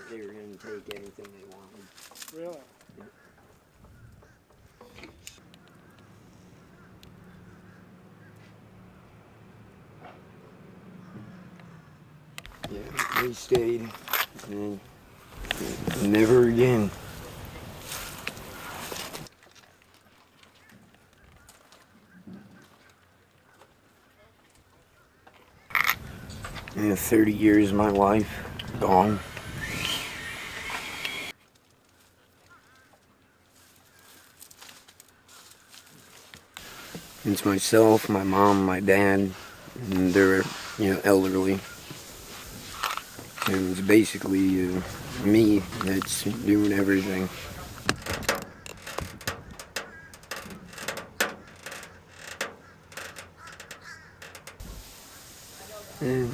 they were going to take anything they wanted. Really? Yeah, we stayed, and never again. And 30 years of my life gone. It's myself, my mom, my dad, and they're, elderly. And it's basically me that's doing everything. And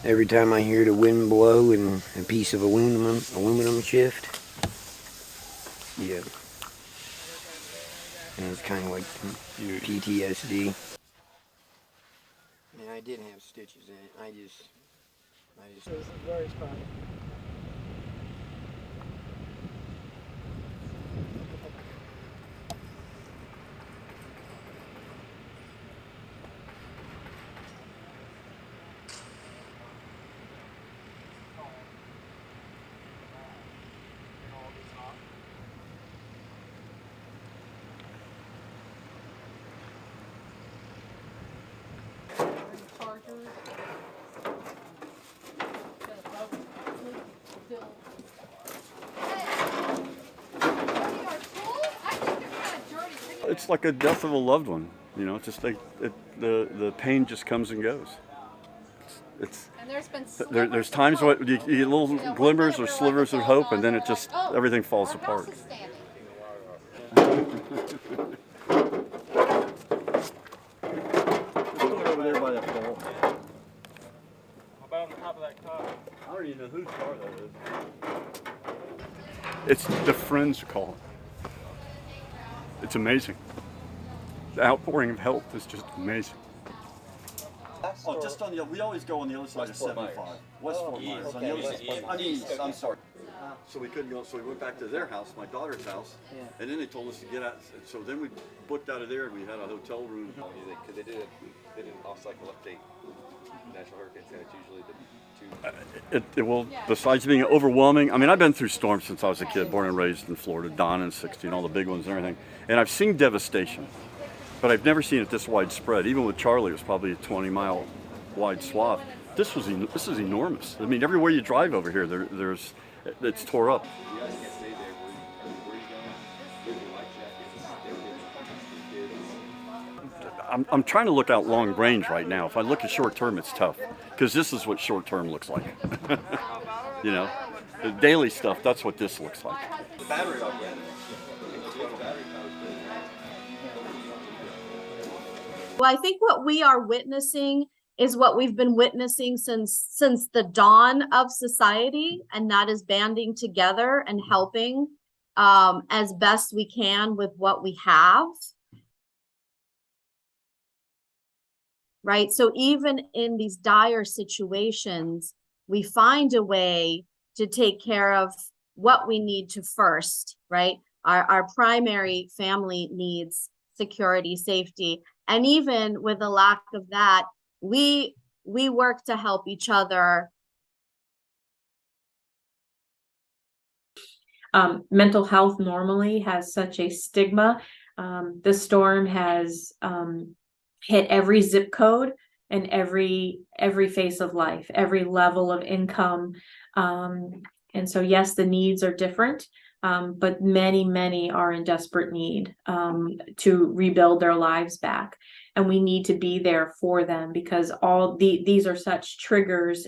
every time I hear the wind blow and a piece of aluminum shift, yeah. And it's kind of like PTSD. And I did have stitches in it. I just. It's very spotty. It's like a death of a loved one, it's just like the pain just comes and goes. And there's been there's times when you get little glimmers or slivers of hope, and then it just, everything falls apart. Over there by that pole. How about on the top of that car? I don't even know whose car that is. It's the friends call. It's amazing. The outpouring of help is just amazing. Oh, just on the, we always go on the other side of 75. West Fort Myers. On the other side. I mean, east, I'm sorry. So we couldn't go, so we went back to their house, my daughter's house, and then they told us to get out. So then we booked out of there, and we had a hotel room. Because they did an off-cycle update. National Hurricane Center, it's usually the two. Well, besides being overwhelming, I mean, I've been through storms since I was a kid, born and raised in Florida, Don and 60, and all the big ones and everything. And I've seen devastation, but I've never seen it this widespread. Even with Charlie, it was probably a 20-mile wide swath. This is enormous. I mean, everywhere you drive over here, it's tore up. I'm trying to look out long range right now. If I look at short term, it's tough, because this is what short term looks like. The daily stuff, that's what this looks like. The battery up there. Well, I think what we are witnessing is what we've been witnessing since the dawn of society, and that is banding together and helping as best we can with what we have. Right? So even in these dire situations, we find a way to take care of what we need to first, right? Our primary family needs, security, safety. And even with a lack of that, we work to help each other. Mental health normally has such a stigma. This storm has hit every zip code and every phase of life, every level of income. And so, yes, the needs are different, but many are in desperate need to rebuild their lives back. And we need to be there for them, because these are such triggers.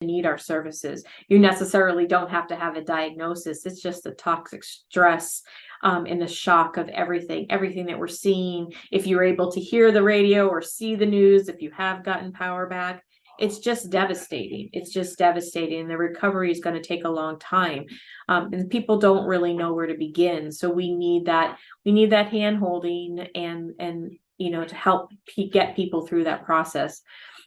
Need our services. You necessarily don't have to have a diagnosis. It's just the toxic stress and the shock of everything that we're seeing. If you're able to hear the radio or see the news, if you have gotten power back, it's just devastating. It's just devastating. The recovery is going to take a long time, and people don't really know where to begin. So we need that hand holding and to help get people through that process.